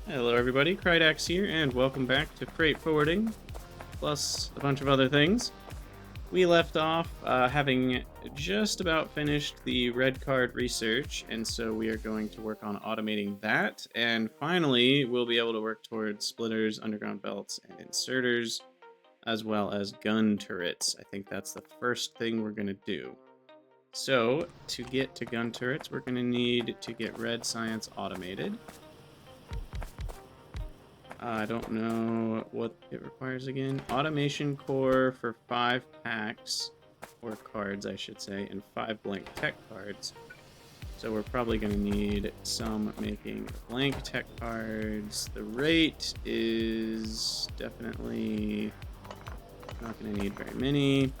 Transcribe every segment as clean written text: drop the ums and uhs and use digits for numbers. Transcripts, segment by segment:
Hello everybody, Krydax here, and welcome back to Freight Forwarding, plus a bunch of other things. We left off having just about finished the red card research, and so we are going to work on automating that, and finally we'll be able to work towards splitters, underground belts, and inserters, as well as gun turrets. I think that's the first thing we're going to do. So, to get to gun turrets, we're going to need to get red science automated. I don't know what it requires again. Automation core for 5 packs, or cards I should say, and 5 blank tech cards. So we're probably going to need some making blank tech cards. The rate is definitely not going to need very many.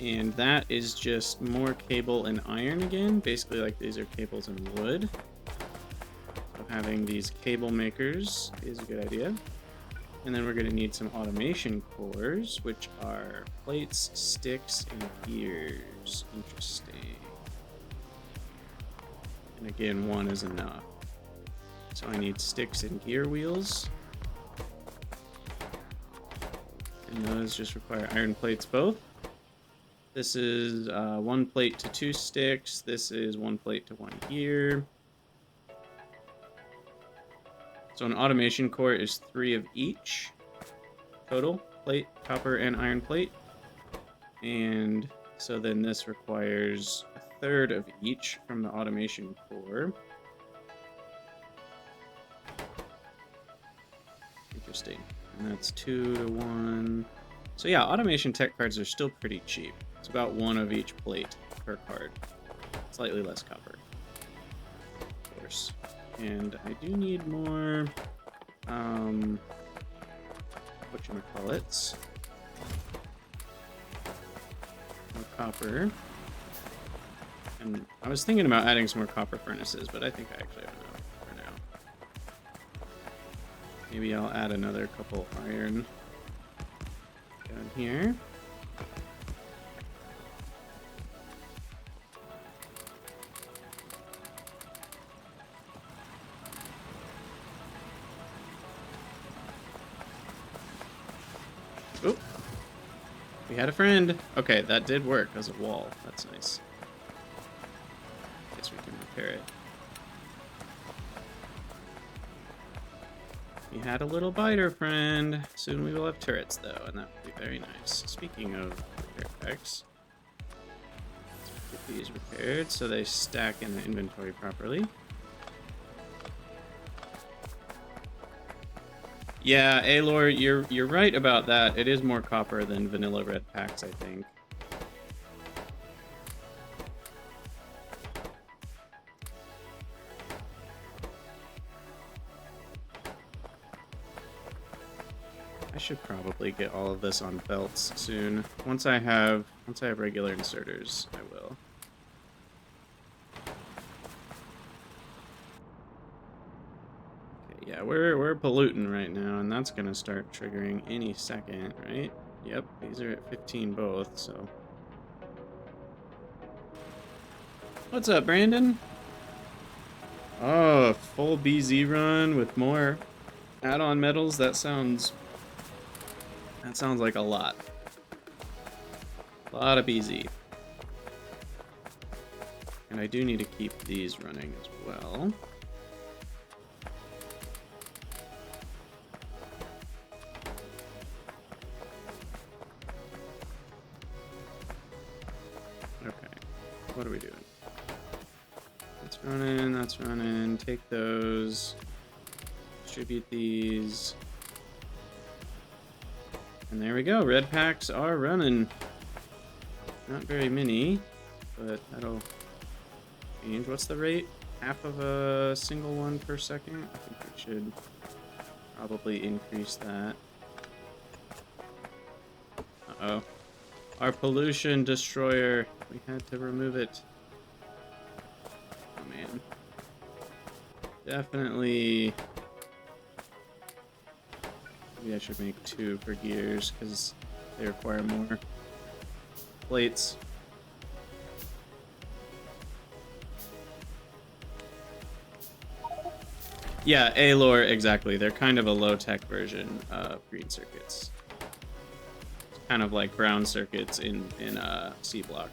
And that is just more cable and iron again. Basically like these are cables and wood. Having these cable makers is a good idea. And then we're going to need some automation cores, which are plates, sticks, and gears. Interesting. And again, one is enough. So I need sticks and gear wheels. And those just require iron plates both. This is 1 plate to 2 sticks. This is 1 plate to 1 gear. So an automation core is 3 of each total, plate, copper, and iron plate. And so then this requires 1/3 of each from the automation core. Interesting. And that's 2 to 1. So yeah, automation tech cards are still pretty cheap. It's about 1 of each plate per card. Slightly less copper, of course. And I do need more, whatchamacallits, more copper. And I was thinking about adding some more copper furnaces, but I think I actually have enough for now. Maybe I'll add another couple iron down here. Oop. We had a friend. Okay, that did work as a wall. That's nice. Guess we can repair it. We had a little biter friend. Soon we will have turrets, though, and that would be very nice. Speaking of repair packs, let's get these repaired so they stack in the inventory properly. Yeah, Alor, you're right about that. It is more copper than vanilla red packs, I think. I should probably get all of this on belts soon. Once I have regular inserters, I will. Yeah, we're polluting right now, and that's gonna start triggering any second, right? Yep, these are at 15 both, so. What's up, Brandon? Oh, full BZ run with more add-on medals. That sounds like a lot. A lot of BZ. And I do need to keep these running as well. What are we doing? That's running. Take those. Distribute these. And there we go. Red packs are running. Not very many, but that'll change. What's the rate? Half of a single one per second? I think we should probably increase that. Uh-oh. Our pollution destroyer. We had to remove it. Oh, man. Definitely. Maybe I should make 2 for gears, because they require more plates. Yeah, A-Lore, exactly. They're kind of a low-tech version of green circuits. Kind of like brown circuits in C block.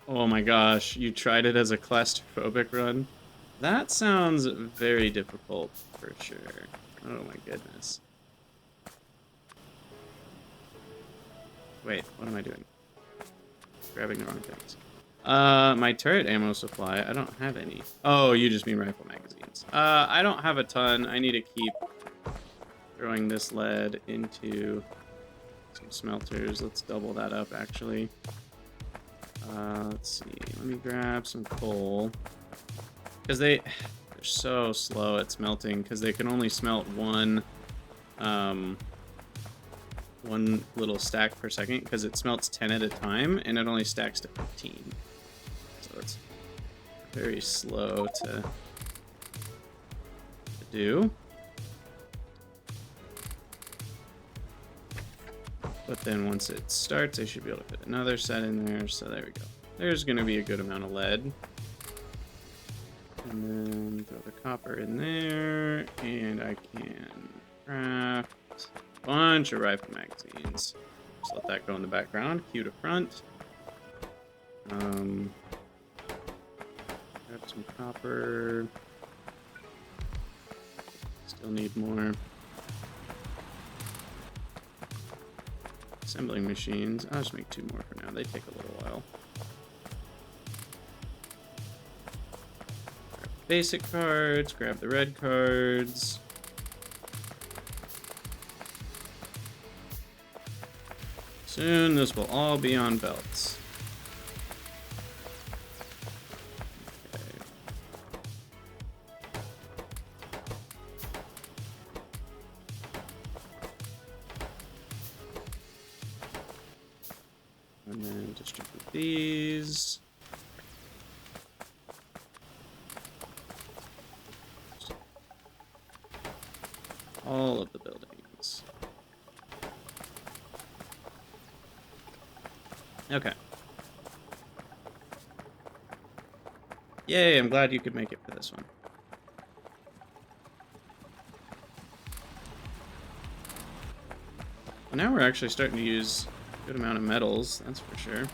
Oh my gosh, you tried it as a claustrophobic run? That sounds very difficult for sure. Oh my goodness. Wait, what am I doing? Grabbing the wrong things. My turret ammo supply, I don't have any. Oh, you just mean rifle magazines. I don't have a ton. I need to keep throwing this lead into some smelters. Let's double that up, actually. Let's see. Let me grab some coal. Because they're so slow at smelting, because they can only smelt one little stack per second, because it smelts 10 at a time, and it only stacks to 15. So it's very slow to do. But then once it starts, I should be able to fit another set in there, so there we go. There's going to be a good amount of lead. And then throw the copper in there, and I can craft a bunch of rifle magazines. Just let that go in the background. Q to front. Grab some copper. Still need more. Assembling machines. I'll just make 2 more for now. They take a little while. Grab the basic cards. Grab the red cards. Soon this will all be on belts. Okay. And then distribute these. All of the buildings. Okay. Yay, I'm glad you could make it for this one. Well, now we're actually starting to use a good amount of metals, that's for sure.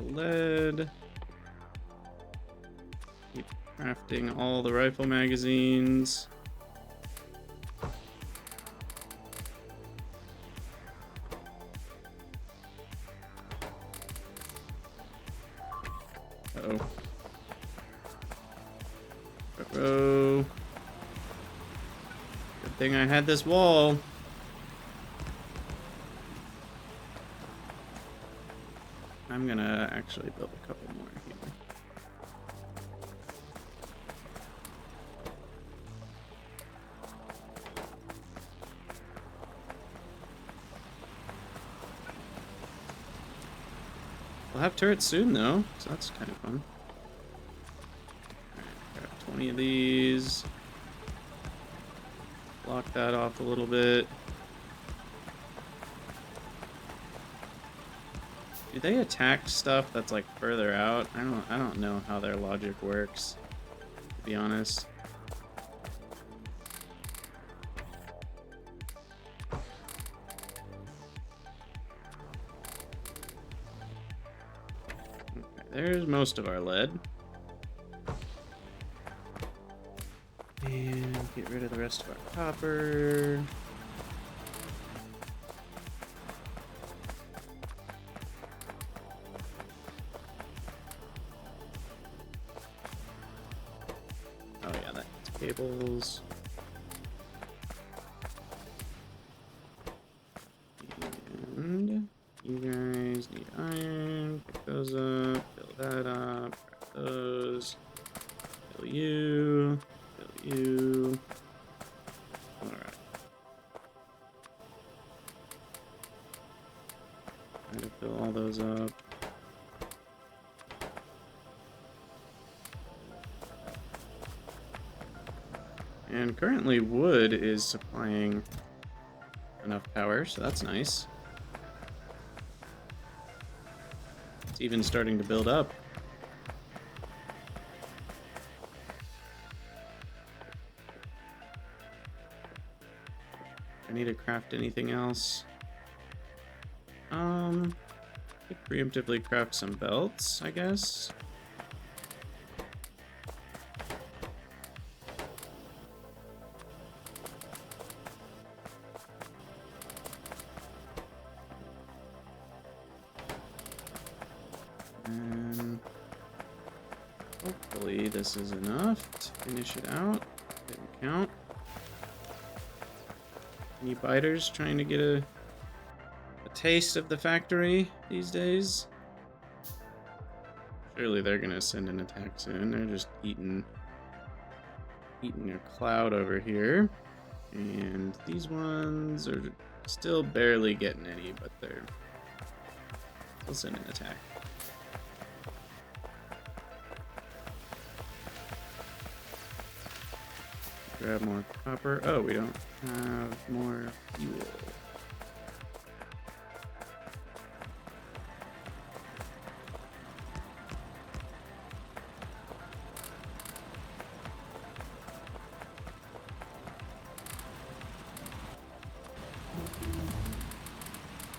Lead. Keep crafting all the rifle magazines. Uh-oh. Uh-oh. Good thing I had this wall. I'm gonna actually build a couple more here. We'll have turrets soon, though, so that's kind of fun. Alright, grab 20 of these. Block that off a little bit. Do they attack stuff that's like further out? I don't know how their logic works, to be honest. Okay, there's most of our lead. And get rid of the rest of our copper. Oh yeah, that's cables. And you guys need iron. Pick those up. Fill that up. Grab those. Fill you. Fill you. Alright. Try to fill all those up. And currently wood is supplying enough power, so that's nice. It's even starting to build up. I need to craft anything else. Could preemptively craft some belts, I guess. And hopefully this is enough to finish it out. Didn't count. Any biters trying to get a taste of the factory these days? Surely they're gonna send an attack soon. They're just eating a cloud over here. And these ones are still barely getting any, but they're still sending an attack. Grab more copper. Oh, we don't have more fuel.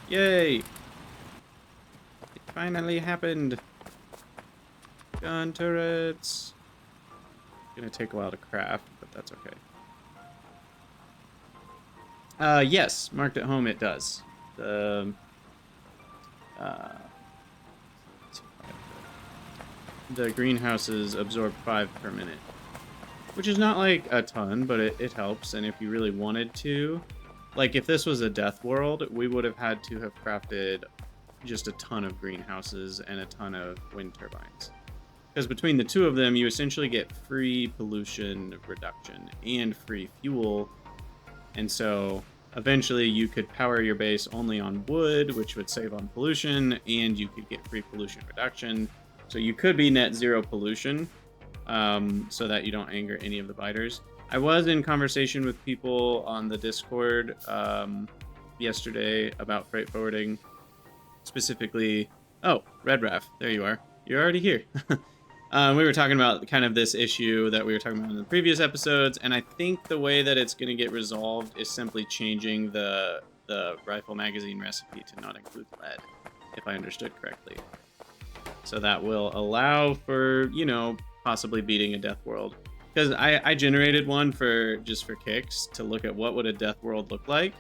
Yay! It finally happened! Gun turrets! Gonna take a while to craft, but that's okay. Yes, marked at home it does. The greenhouses absorb 5 per minute, which is not like a ton, but it helps. And if you really wanted to, like if this was a death world, we would have had to have crafted just a ton of greenhouses and a ton of wind turbines. Because between the two of them, you essentially get free pollution reduction and free fuel. And so eventually you could power your base only on wood, which would save on pollution, and you could get free pollution reduction. So you could be net zero pollution, so that you don't anger any of the biters. I was in conversation with people on the Discord yesterday about freight forwarding. Specifically, oh, Red Raff, there you are. You're already here. We were talking about kind of this issue that we were talking about in the previous episodes, and I think the way that it's going to get resolved is simply changing the rifle magazine recipe to not include lead, if I understood correctly. So that will allow for, you know, possibly beating a death world. Because I generated one just for kicks to look at what would a death world look like,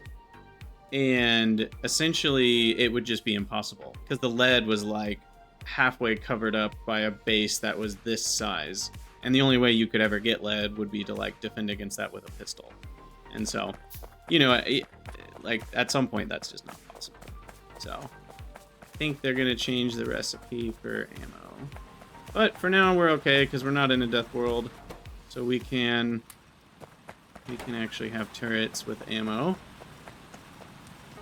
and essentially it would just be impossible because the lead was like halfway covered up by a base that was this size, and the only way you could ever get lead would be to like defend against that with a pistol. And so, you know, like at some point that's just not possible. So I think they're gonna change the recipe for ammo, but for now we're okay because we're not in a death world, so we can actually have turrets with ammo,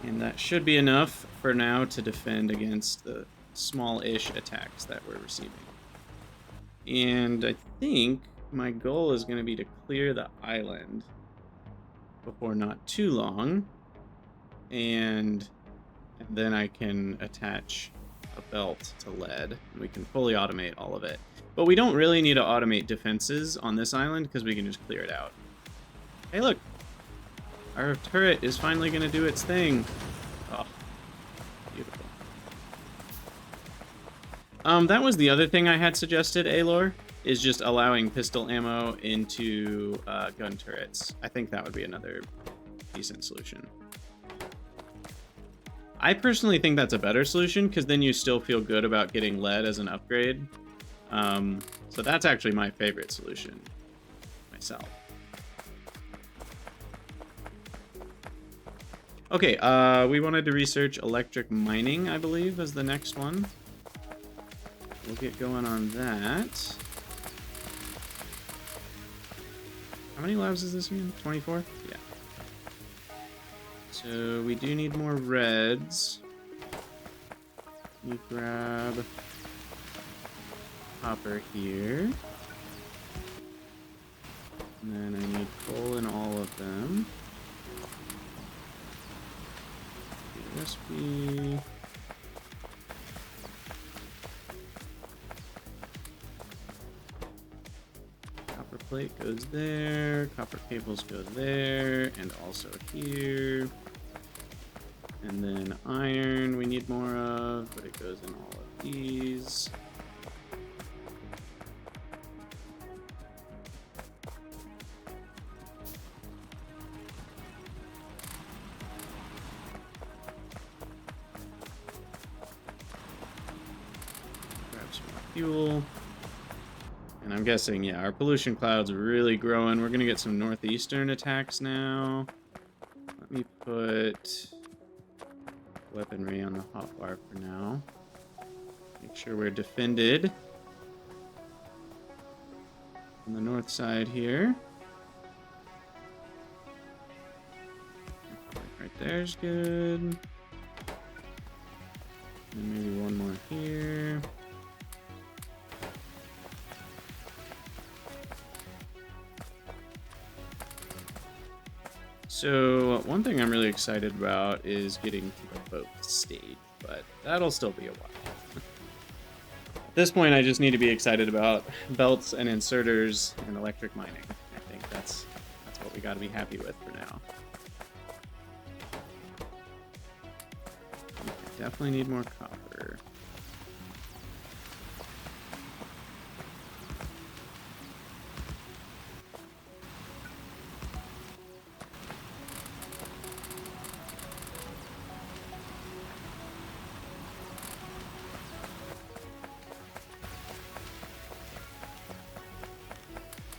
and that should be enough for now to defend against the small-ish attacks that we're receiving. And I think my goal is going to be to clear the island before not too long, and then I can attach a belt to lead, and we can fully automate all of it. But we don't really need to automate defenses on this island because we can just clear it out. Hey, look! Our turret is finally going to do its thing. Oh, beautiful. That was the other thing I had suggested, Alor, is just allowing pistol ammo into gun turrets. I think that would be another decent solution. I personally think that's a better solution because then you still feel good about getting lead as an upgrade. So that's actually my favorite solution myself. Okay, we wanted to research electric mining, I believe, as the next one. We'll get going on that. How many labs is this again? 24? Yeah. So we do need more reds. Let me grab copper here. And then I need coal in all of them. USB. Copper plate goes there. Copper cables go there. And also here. And then iron we need more of, but it goes in all of these. Grab some more fuel. And I'm guessing, yeah, our pollution cloud's really growing. We're gonna get some northeastern attacks now. Let me put weaponry on the hotbar for now. Make sure we're defended on the north side here. Right there's good. And maybe one more here. So one thing I'm really excited about is getting to the boat stage, but that'll still be a while. At this point, I just need to be excited about belts and inserters and electric mining. I think that's what we got to be happy with for now. Definitely need more copper.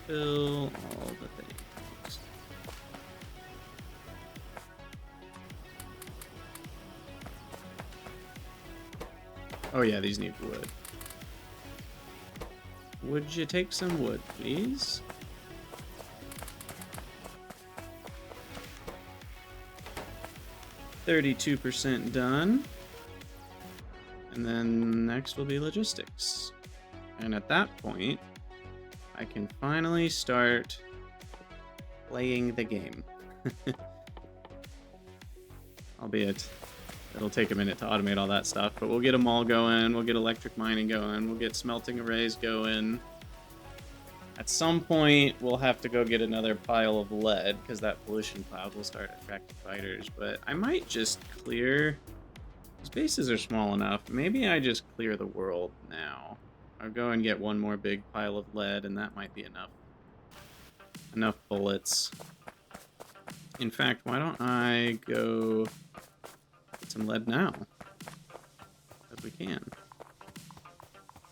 Fill all the things. Oh yeah, these need wood. Would you take some wood, please? %32 done. And then next will be logistics. And at that point, I can finally start playing the game. Albeit, it'll take a minute to automate all that stuff, but we'll get them all going, we'll get electric mining going, we'll get smelting arrays going. At some point, we'll have to go get another pile of lead, because that pollution cloud will start attracting fighters, but I might just clear... These bases are small enough, maybe I just clear the world now. I'll go and get one more big pile of lead, and that might be enough. Enough bullets. In fact, why don't I go get some lead now? Because we can.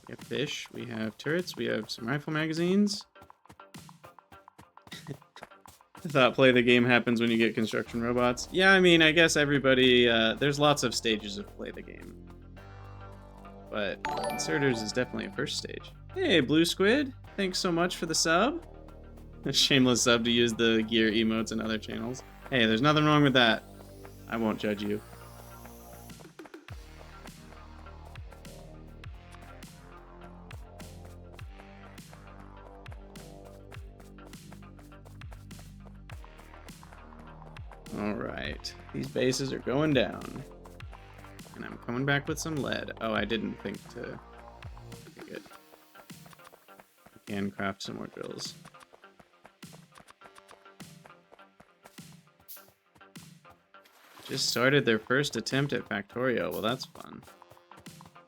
We have fish, we have turrets, we have some rifle magazines. I thought play the game happens when you get construction robots. Yeah, I mean, I guess everybody, there's lots of stages of play the game. But inserters is definitely a first stage. Hey, Blue Squid, thanks so much for the sub. A shameless sub to use the gear emotes in other channels. Hey, there's nothing wrong with that. I won't judge you. Alright, these bases are going down. And I'm coming back with some lead. Oh, I didn't think to... Okay, good. I can craft some more drills. Just started their first attempt at Factorio. Well, that's fun.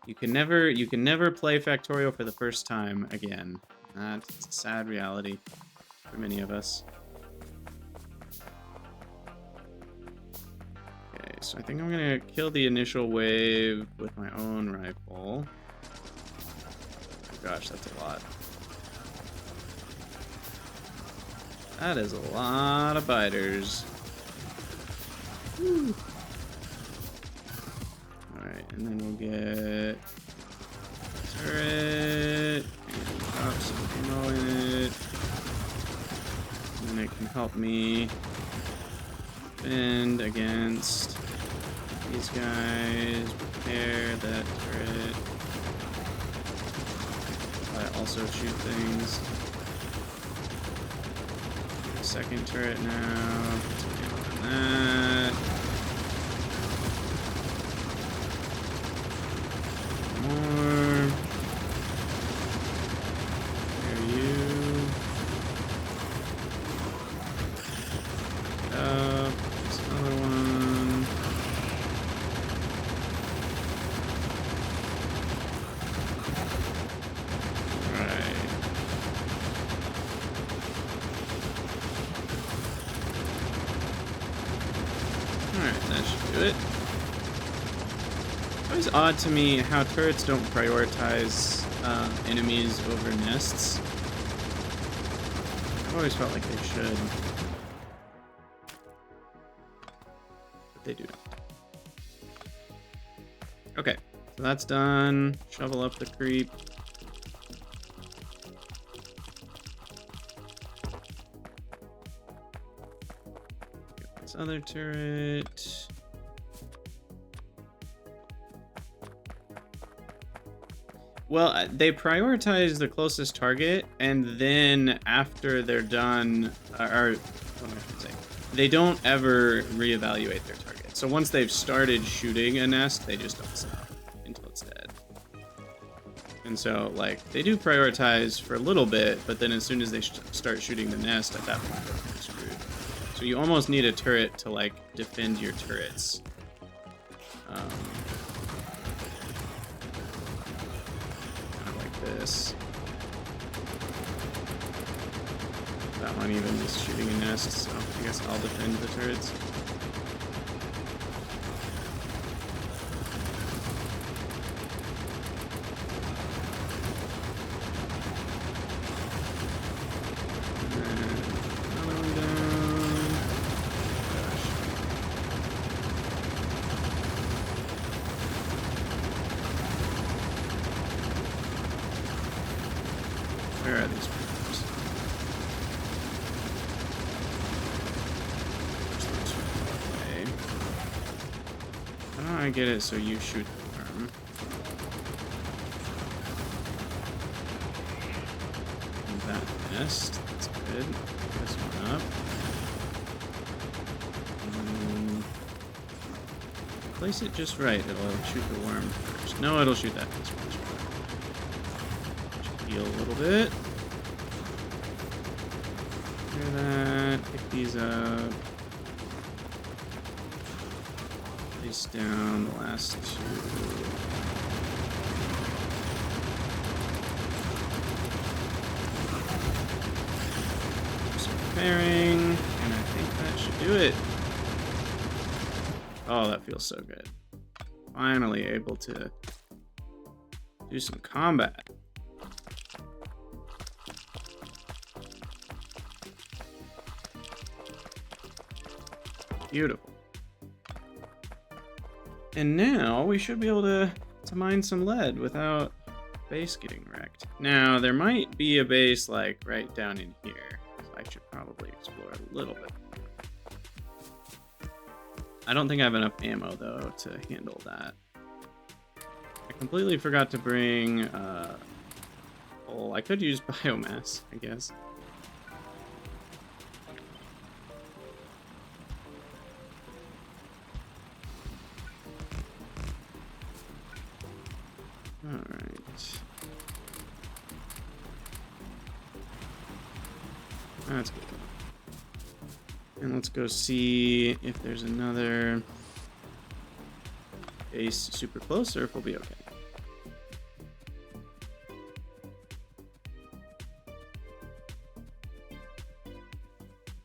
You can never play Factorio for the first time again. That's a sad reality for many of us. So I think I'm gonna kill the initial wave with my own rifle. Oh gosh, that's a lot. That is a lot of biters. Woo. Alright, and then we'll get turret and drop some ammo in it. And then it can help me defend against These guys repair that turret. I also shoot things. Second turret now. On that. More. There you. There's another one. Alright. Alright, that should do it. It's always odd to me how turrets don't prioritize enemies over nests. I've always felt like they should. But they do not. Okay, so that's done. Shovel up the creep. This other turret. Well, they prioritize the closest target, and then after they're done, or what am I trying to say? They don't ever reevaluate their target. So once they've started shooting a nest, they just don't stop until it's dead. And so, like, they do prioritize for a little bit, but then as soon as they start shooting the nest, at that point, they're screwed. So you almost need a turret to, like, defend your turrets. This. That one even is shooting a nest, so I guess I'll defend the turrets. Another one down. Gosh. Where are these creepers? Okay. How do I get it so you shoot the worm? And that nest. That's good. This one up. Place it just right. It'll shoot the worm first. No, it'll shoot that nest first. Heal a little bit. Clear that. Pick these up. Place down the last two. Just repairing, and I think that should do it. Oh, that feels so good. Finally able to do some combat. Beautiful. And now we should be able to mine some lead without base getting wrecked. Now, there might be a base, like, right down in here. So I should probably explore a little bit. I don't think I have enough ammo, though, to handle that. I completely forgot to bring, coal. I could use biomass, I guess. Alright. That's good. And let's go see if there's another base super close, or if we'll be okay.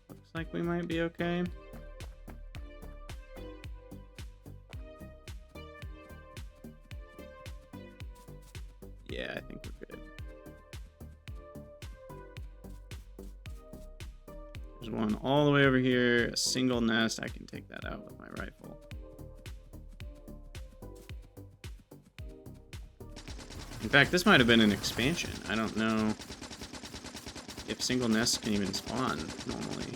Looks like we might be okay. Yeah, I think we're good. There's one all the way over here, a single nest. I can take that out with my rifle. In fact, this might have been an expansion. I don't know if single nests can even spawn normally.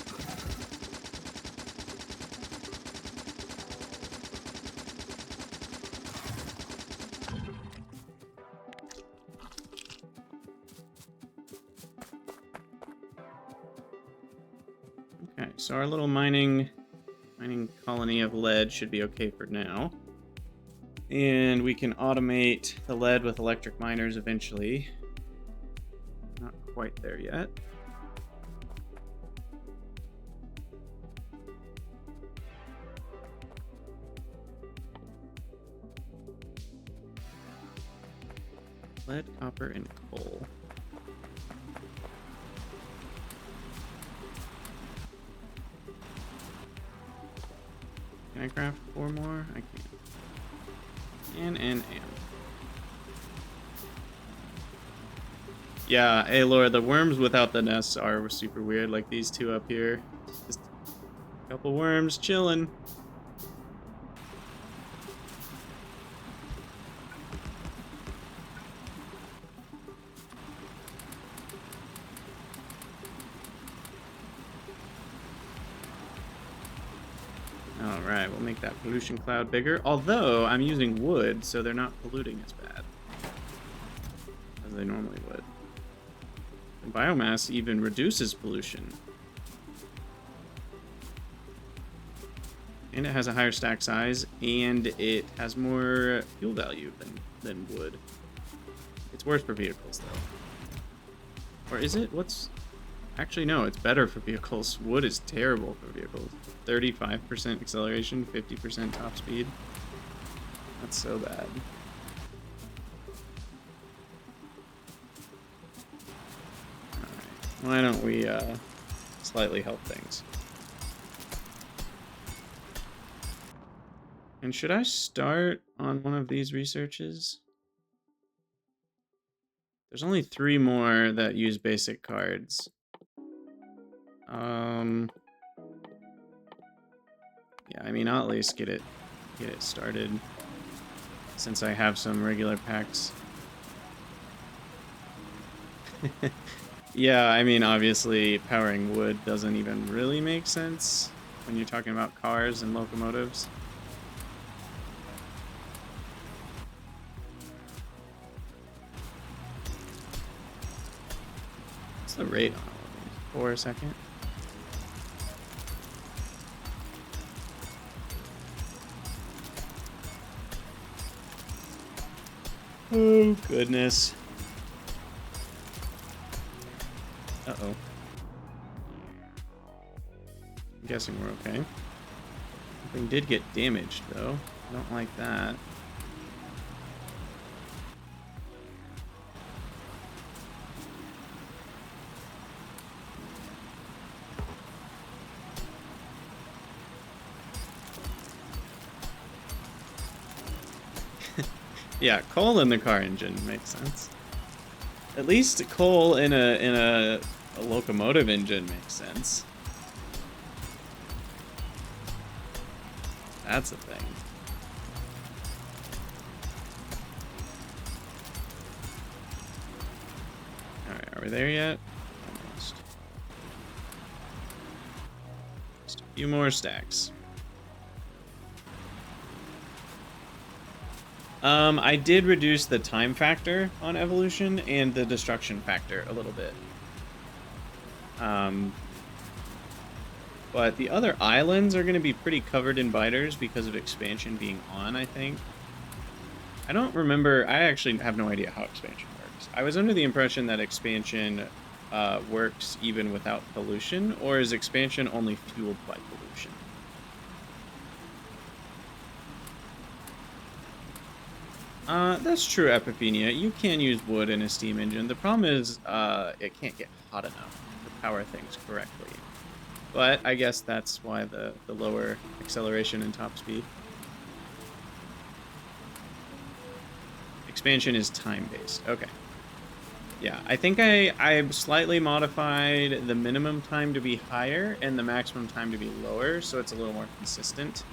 Okay, so our little mining colony of lead should be okay for now. And we can automate the lead with electric miners eventually. Not quite there yet. Lead, copper, and coal. Can I craft 4 more? I can. And. Yeah, hey Laura, the worms without the nests are super weird, like these two up here. Just a couple worms chilling. Alright, we'll make that pollution cloud bigger. Although, I'm using wood, so they're not polluting as bad as they normally would. And biomass even reduces pollution. And it has a higher stack size, and it has more fuel value than wood. It's worse for vehicles, though. Or is it? Actually, no, it's better for vehicles. Wood is terrible for vehicles. 35% acceleration, 50% top speed. That's so bad. Alright, why don't we slightly help things? And should I start on one of these researches? There's only 3 more that use basic cards. Yeah, I mean, I'll at least get it started since I have some regular packs. Yeah, I mean, obviously powering wood doesn't even really make sense when you're talking about cars and locomotives. What's the rate on all of these? 4 a second? Oh, goodness. Uh-oh. I'm guessing we're okay. Something did get damaged, though. I don't like that. Yeah, coal in the car engine makes sense. At least coal in a locomotive engine makes sense. That's a thing. Alright, are we there yet? Almost. Just a few more stacks. I did reduce the time factor on evolution and the destruction factor a little bit. But the other islands are going to be pretty covered in biters because of expansion being on, I think. I don't remember. I actually have no idea how expansion works. I was under the impression that expansion works even without pollution, or is expansion only fueled by pollution? That's true, Epiphania. You can use wood in a steam engine. The problem is, it can't get hot enough to power things correctly. But I guess that's why the lower acceleration and top speed. Expansion is time-based. Okay. Yeah, I think I slightly modified the minimum time to be higher and the maximum time to be lower, so it's a little more consistent.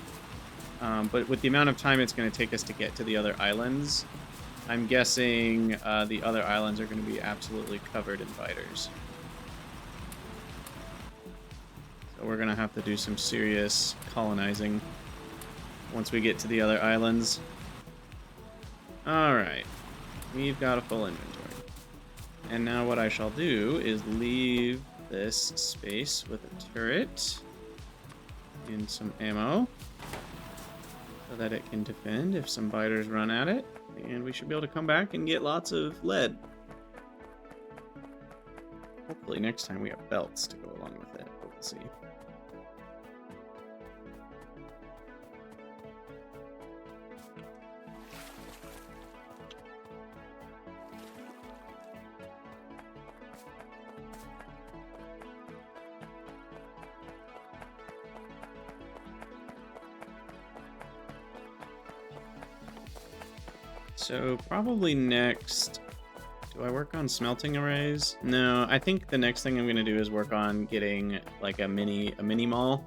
But with the amount of time it's going to take us to get to the other islands, I'm guessing the other islands are going to be absolutely covered in biters. So we're going to have to do some serious colonizing once we get to the other islands. Alright, we've got a full inventory. And now what I shall do is leave this space with a turret and some ammo so that it can defend if some biters run at it. And we should be able to come back and get lots of lead. Hopefully next time we have belts to go along with it, but we'll see. So probably next, do I work on smelting arrays? No, I think the next thing I'm gonna do is work on getting like a mini mall,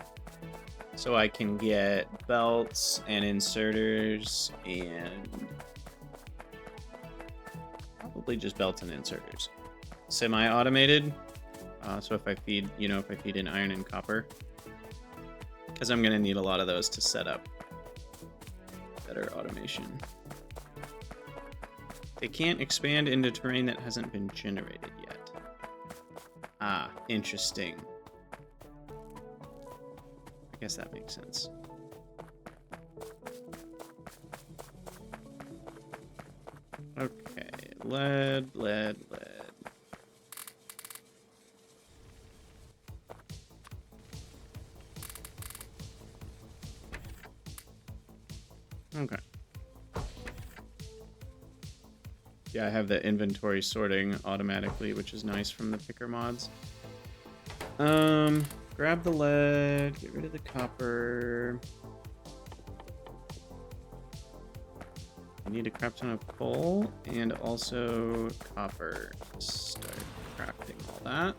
so I can get belts and inserters and probably just belts and inserters. Semi-automated, so if I feed, if I feed in iron and copper, because I'm gonna need a lot of those to set up better automation. They can't expand into terrain that hasn't been generated yet. Ah, interesting. I guess that makes sense. Okay, lead. Okay. Yeah, I have the inventory sorting automatically, which is nice from the picker mods. Grab the lead, get rid of the copper. I need a crap ton of coal and also copper. Start crafting all that.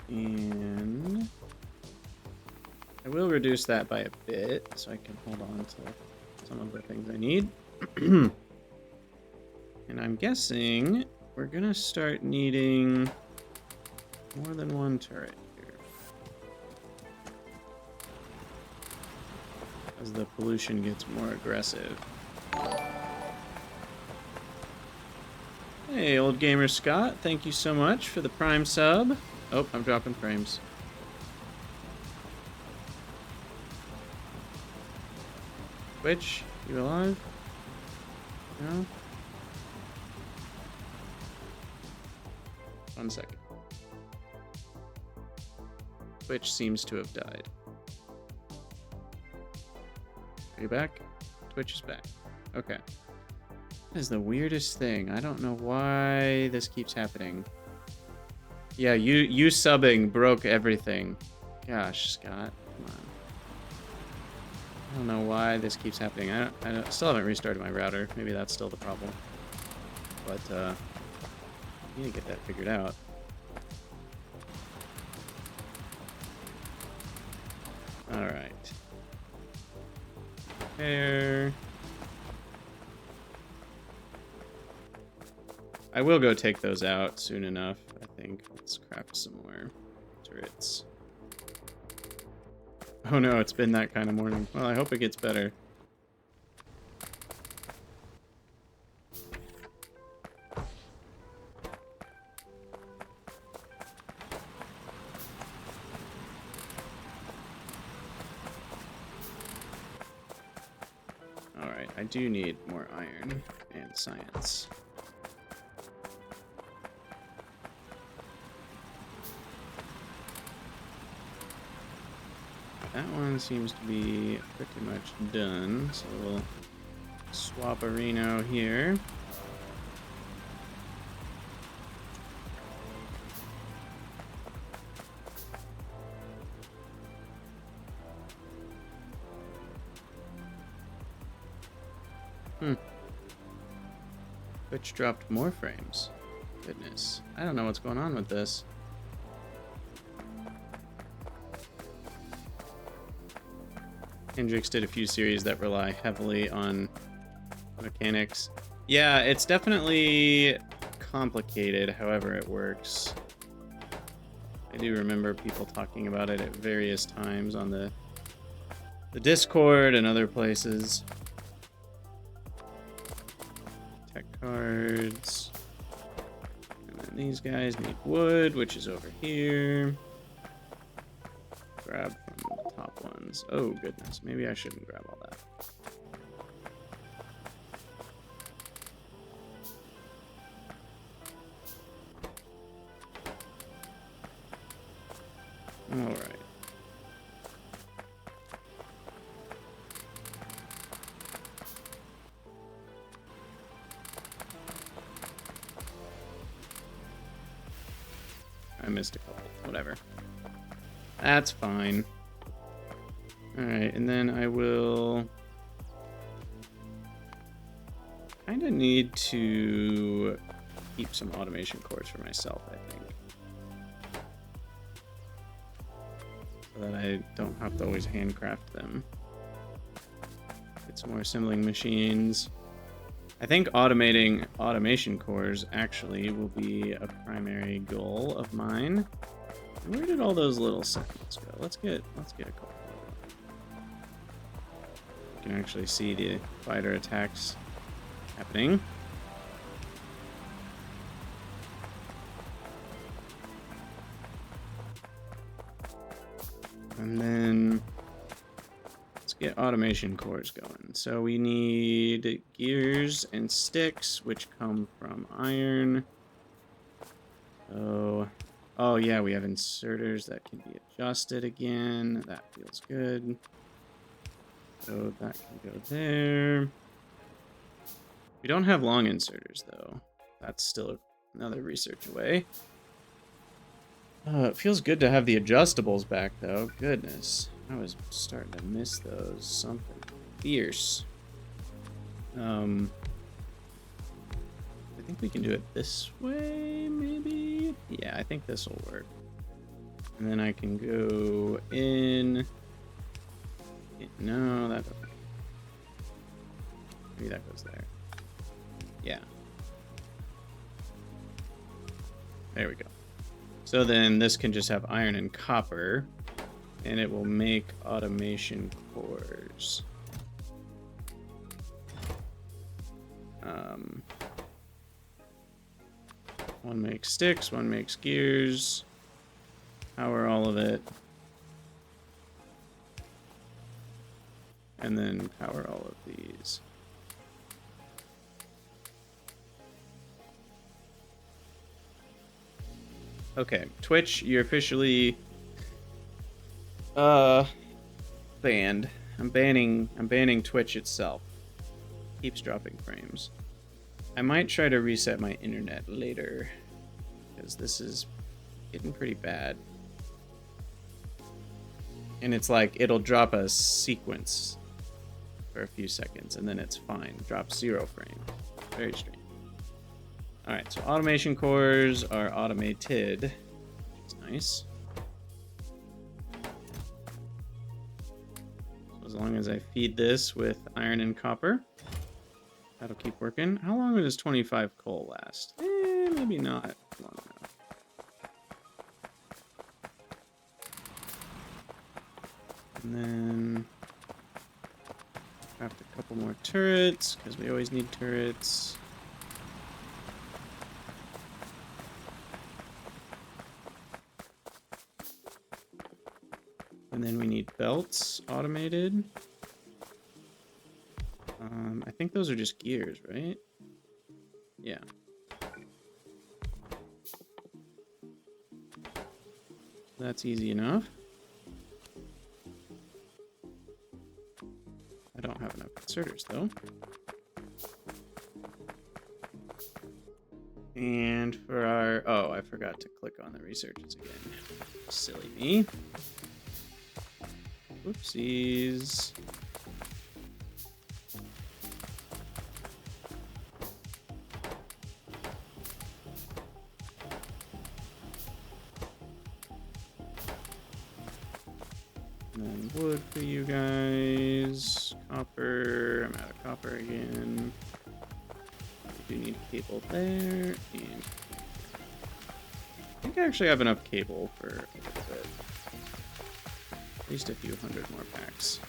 And I will reduce that by a bit so I can hold on to some of the things I need. And I'm guessing we're gonna start needing more than one turret here, as the pollution gets more aggressive. Hey, old gamer Scott, thank you so much for the Prime sub. Oh, I'm dropping frames. Twitch, you alive? No? 1 second. Twitch seems to have died. Are you back? Twitch is back. Okay. That is the weirdest thing. I don't know why this keeps happening. Yeah, you subbing broke everything. Gosh, Scott, come on. I don't know why this keeps happening. I still haven't restarted my router. Maybe that's still the problem. But, I need to get that figured out. Alright. Repair. I will go take those out soon enough, I think. Let's craft some more turrets. Oh no, it's been that kind of morning. Well, I hope it gets better. Alright, I do need more iron and science. That one seems to be pretty much done, so we'll swap a Reno here. Which dropped more frames. Goodness. I don't know what's going on with this. Hendrix did a few series that rely heavily on mechanics. Yeah, it's definitely complicated, however it works. I do remember people talking about it at various times on the Discord and other places. cards. And then these guys need wood, which is over here. Grab from the top ones. Oh, goodness. Maybe I shouldn't grab all that. All right. I missed a couple. Whatever. That's fine. Alright, and then I will kind of need to keep some automation cores for myself, I think. So that I don't have to always handcraft them. Get some more assembling machines. I think automating automation cores actually will be a primary goal of mine. Where did all those little segments go? Let's get a couple. You can actually see the fighter attacks happening. And then let's get automation cores going. So we need gears and sticks, which come from iron. Oh yeah, we have inserters that can be adjusted again. That feels good. So that can go there. We don't have long inserters though. That's still another research away. It feels good to have the adjustables back though. Goodness, I was starting to miss those. Something fierce. I think we can do it this way, maybe? Yeah, I think this will work. And then I can go in. No, that doesn't. Maybe that goes there. Yeah. There we go. So then this can just have iron and copper, and it will make automation cores. One makes sticks, one makes gears. Power all of it. And then power all of these. Okay, Twitch, you're officially banned. I'm banning Twitch itself. Keeps dropping frames. I might try to reset my internet later, because this is getting pretty bad. And it's like, it'll drop a sequence for a few seconds, and then it's fine. Drops 0 frame. Very strange. Alright, so automation cores are automated, which is nice. So as long as I feed this with iron and copper, that'll keep working. How long does 25 coal last? Maybe not long enough. And then craft a couple more turrets, because we always need turrets. And then we need belts automated. I think those are just gears, right? Yeah. That's easy enough. I don't have enough inserters, though. And for our... Oh, I forgot to click on the researches again. Silly me. Whoopsies. And then wood for you guys. Copper. I'm out of copper again. We do need cable there. And I think I actually have enough cable for a little bit. At least a few hundred more packs.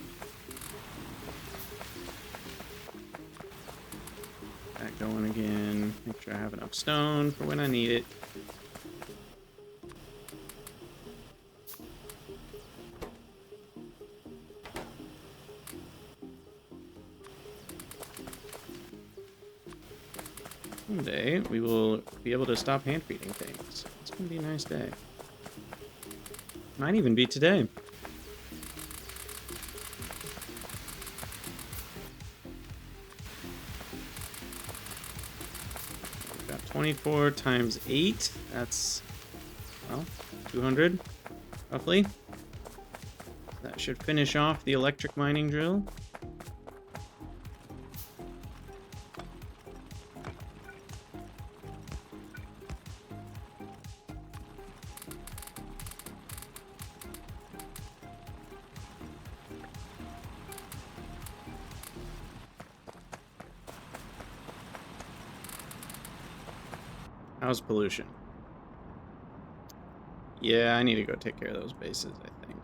that going again. Make sure I have enough stone for when I need it. Someday we will be able to stop hand feeding things. It's gonna be a nice day. Might even be today. We've got 24 times 8. That's, well, 200, roughly. That should finish off the electric mining drill. How's pollution? Yeah, I need to go take care of those bases, I think.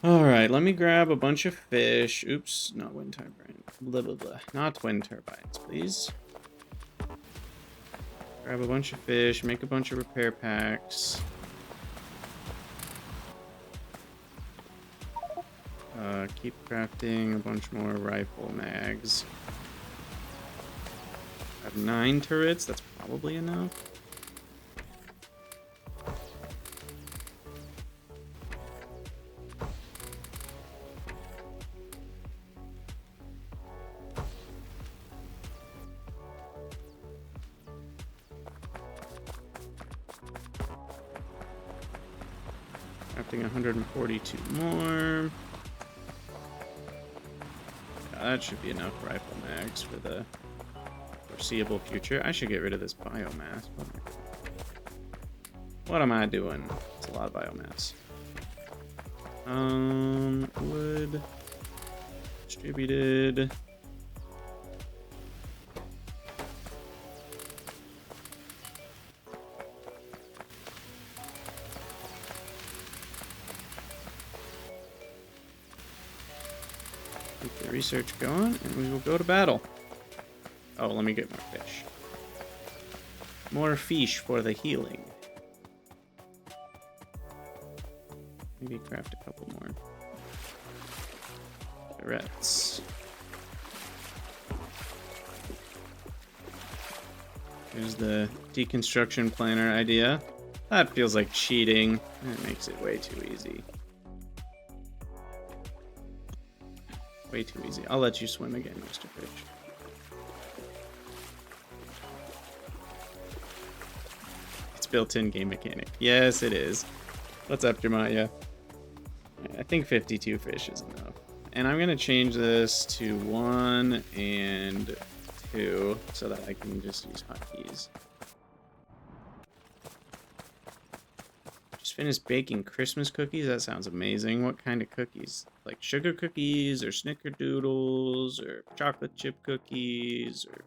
Alright, let me grab a bunch of fish. Oops, not wind turbines. Blah, blah, blah. Not wind turbines, please. Grab a bunch of fish, make a bunch of repair packs. Keep crafting a bunch more rifle mags. I have 9 turrets, that's probably enough. Crafting 142 more. Yeah, that should be enough rifle mags for the foreseeable future. I should get rid of this biomass. What am I doing? It's a lot of biomass. Wood. Distributed. Keep the research going, and we will go to battle. Oh, let me get more fish. More fish for the healing. Maybe craft a couple more. Turrets. Here's the deconstruction planner idea. That feels like cheating. It makes it way too easy. Way too easy. I'll let you swim again, Mr. Fish. It's built-in game mechanic. Yes, it is. What's up, Jeremiah? I think 52 fish is enough. And I'm going to change this to 1 and 2 so that I can just use hotkeys. Just finished baking Christmas cookies? That sounds amazing. What kind of cookies? Like sugar cookies or snickerdoodles or chocolate chip cookies or...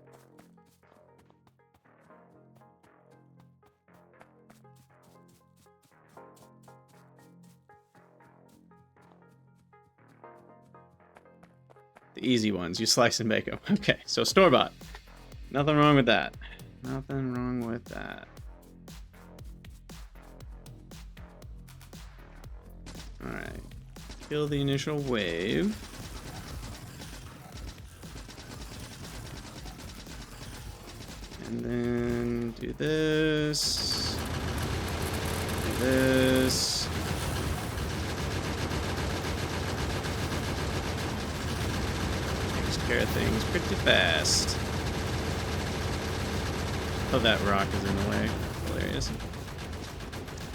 The easy ones, you slice and bake them. Okay, so store-bought. Nothing wrong with that. Nothing wrong with that. Alright. Kill the initial wave. And then do this. Do this. Of things pretty fast. Oh, that rock is in the way. Hilarious.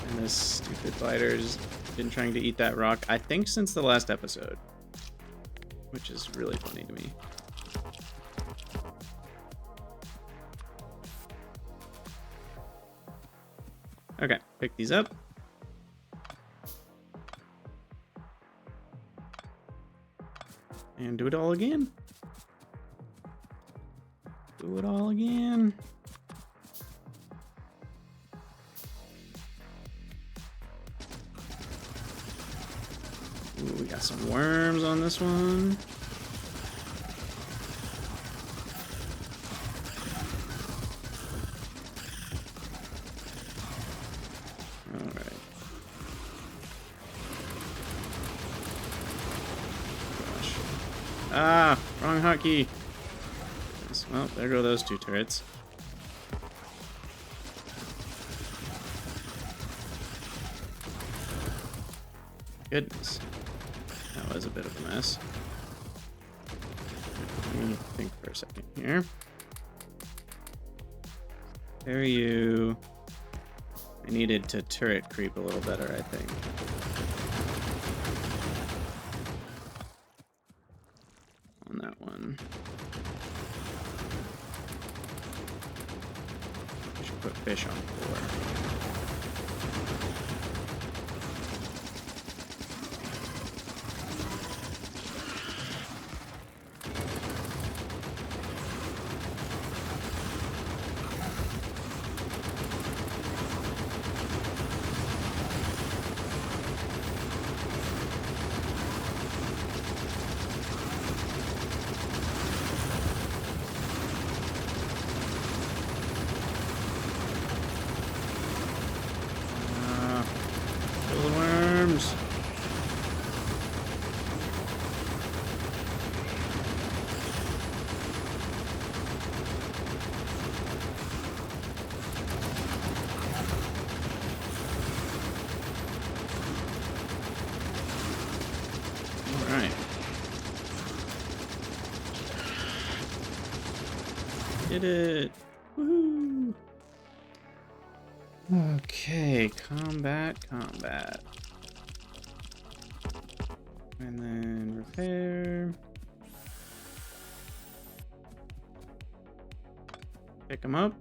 And this stupid biter's been trying to eat that rock, I think, since the last episode. Which is really funny to me. Okay, pick these up. And do it all again. Do it all again. Ooh, we got some worms on this one. Ah, wrong hotkey. Well, there go those 2 turrets. Goodness. That was a bit of a mess. Let me think for a second here. There you... I needed to turret creep a little better, I think. On that one. I should put fish on 4. Did it! Woohoo! Okay, combat. And then repair. Pick them up.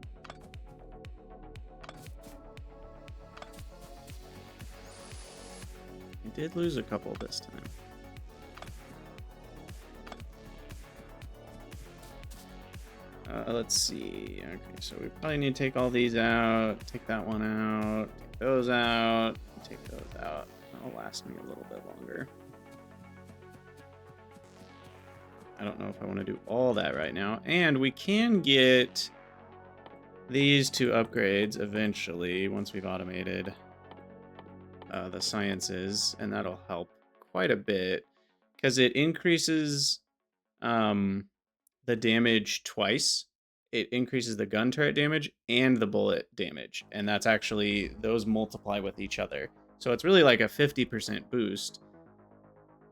I did lose a couple this time. Let's see. Okay, so we probably need to take all these out, take that one out, take those out, take those out. That'll last me a little bit longer. I don't know if I want to do all that right now. And we can get these 2 upgrades eventually once we've automated the sciences, and that'll help quite a bit because it increases the damage twice. It increases the gun turret damage and the bullet damage, and that's actually, those multiply with each other. So it's really like a 50% boost.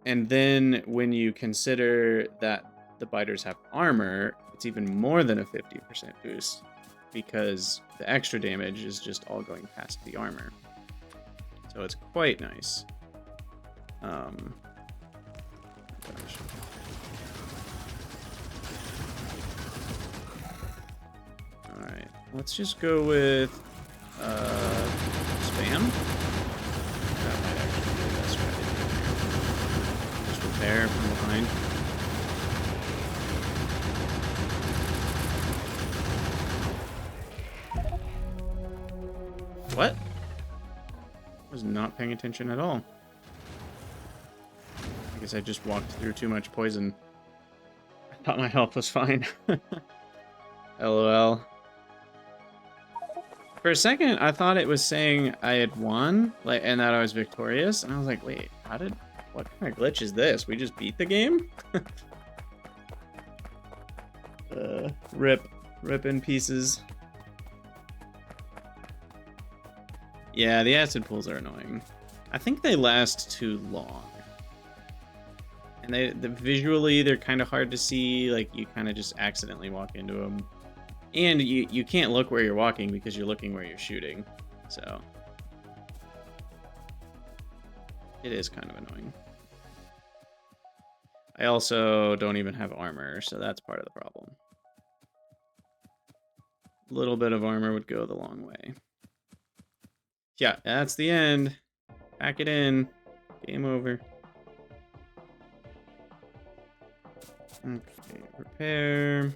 And then when you consider that the biters have armor, it's even more than a 50% boost because the extra damage is just all going past the armor. So it's quite nice. Gosh. Alright, let's just go with spam. That might actually be the best strategy. Just repair from behind. What? I was not paying attention at all. I guess I just walked through too much poison. I thought my health was fine. LOL. For a second, I thought it was saying I had won, and that I was victorious, and I was like, wait, what kind of glitch is this? We just beat the game? Rip in pieces. Yeah, the acid pools are annoying. I think they last too long. And visually, they're kind of hard to see, like, you kind of just accidentally walk into them. And you can't look where you're walking because you're looking where you're shooting. So it is kind of annoying. I also don't even have armor, so that's part of the problem. A little bit of armor would go the long way. Yeah, that's the end. Pack it in. Game over. Okay, repair.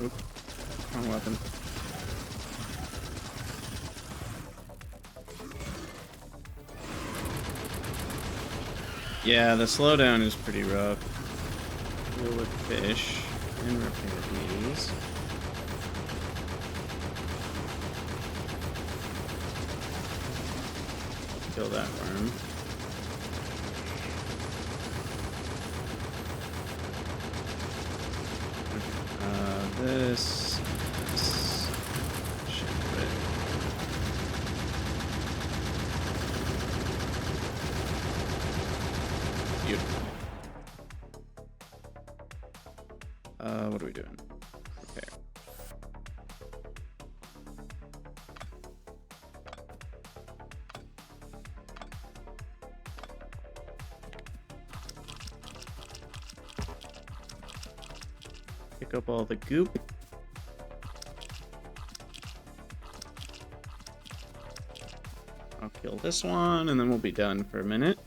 Oop, wrong weapon. Yeah, the slowdown is pretty rough. deal with fish and repair these. Kill that worm. This should do it. Beautiful. What are we doing? Repair. Pick up all the goop. I'll kill this one, and then we'll be done for a minute.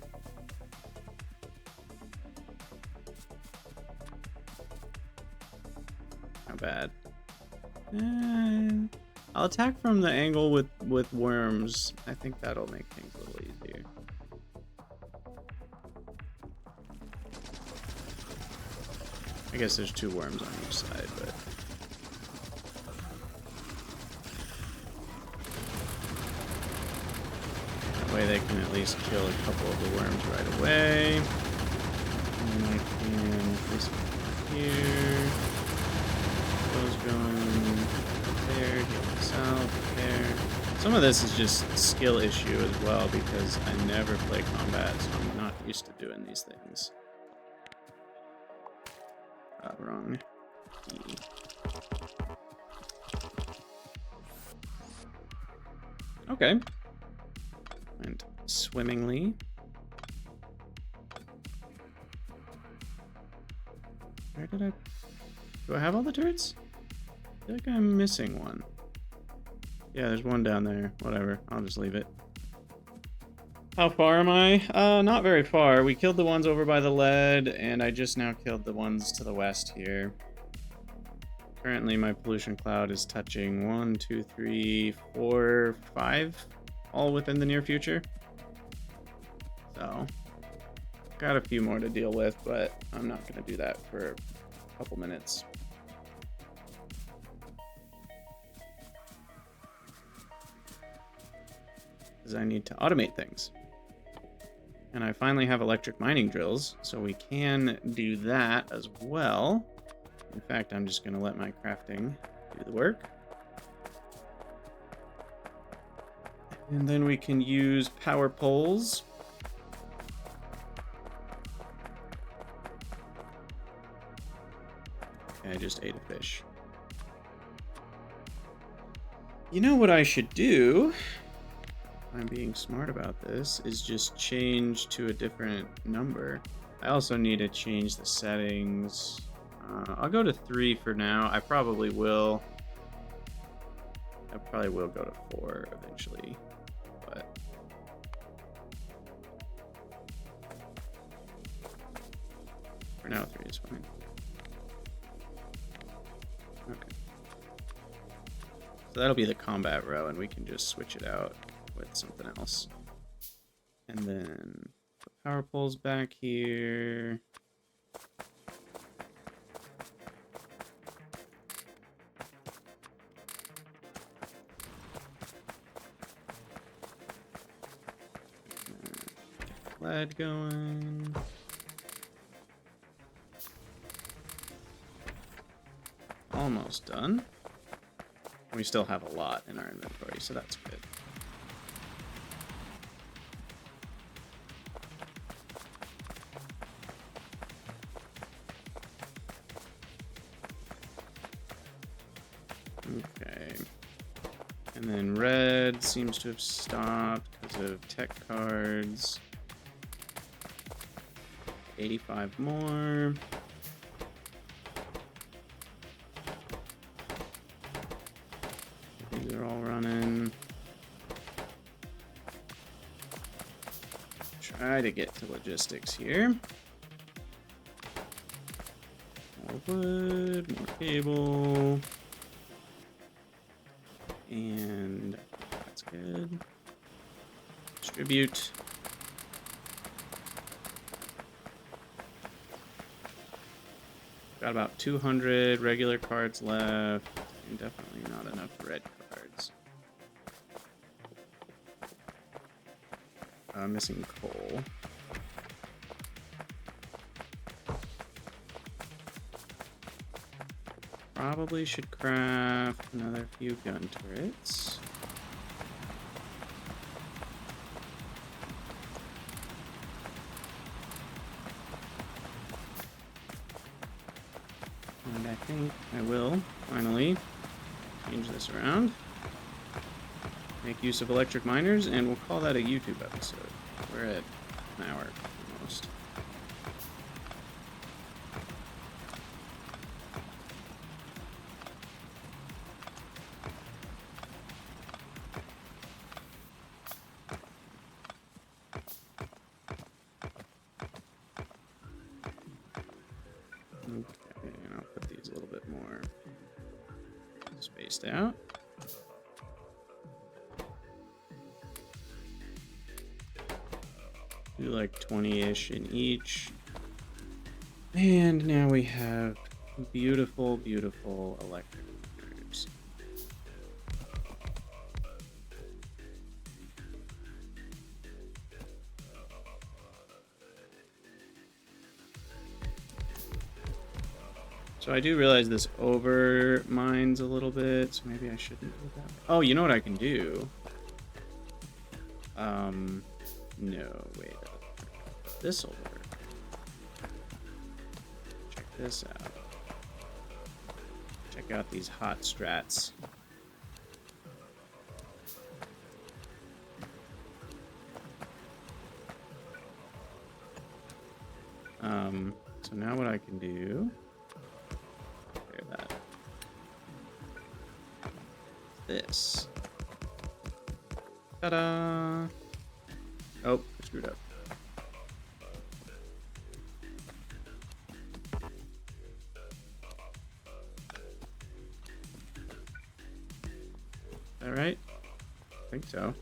Not bad. I'll attack from the angle with worms. I think that'll make things a little easier. I guess there's 2 worms on each side, but... that way they can at least kill a couple of the worms right away. And then I can place one here. Those going there, heal myself, there. Some of this is just skill issue as well, because I never play combat, so I'm not used to doing these things. Wrong key. Okay. Went swimmingly. Where did I... do I have all the turrets? I feel like I'm missing one. Yeah, there's one down there. Whatever. I'll just leave it. How far am I? Not very far. We killed the ones over by the lead, and I just now killed the ones to the west here. Currently, my pollution cloud is touching 1, 2, 3, 4, 5, all within the near future. So, got a few more to deal with, but I'm not going to do that for a couple minutes. Because I need to automate things. And I finally have electric mining drills, so we can do that as well. In fact, I'm just going to let my crafting do the work. And then we can use power poles. Okay, I just ate a fish. You know what I should do? I'm being smart about this, is just change to a different number. I also need to change the settings. I'll go to 3 for now. I probably will go to 4 eventually, but for now 3 is fine. Okay. So that'll be the combat row, and we can just switch it out with something else. And then put power poles back here. Get the lead going. Almost done. We still have a lot in our inventory, so that's good. Okay. And then red seems to have stopped because of tech cards. 85 more. These are all running. Try to get to logistics here. More wood, more cable. And that's good. Distribute. Got about 200 regular cards left, and definitely not enough red cards. Missing coal. Probably should craft another few gun turrets. And I think I will finally change this around. Make use of electric miners, and we'll call that a YouTube episode. We're at an hour almost. Okay, and I'll put these a little bit more spaced out. Do like 20-ish in each. And now we have beautiful, beautiful electric miners. So I do realize this over mines a little bit, so maybe I shouldn't do that. Oh, you know what I can do? No, wait. This'll work. Check this out. Check out these hot strats. So now what I can do... that. This. Ta-da! Oh, I screwed up. Is that right? I think so.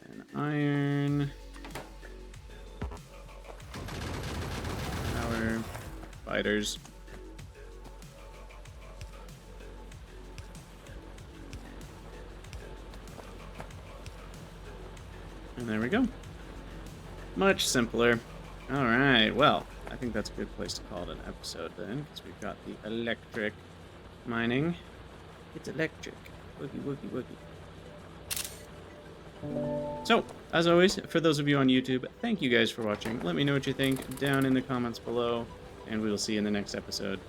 And iron. Power. Fighters. And there we go. Much simpler. Alright, well, I think that's a good place to call it an episode then, because we've got the electric mining. It's electric. Woogie, woogie, woogie. So, as always, for those of you on YouTube, thank you guys for watching. Let me know what you think down in the comments below, and we will see you in the next episode.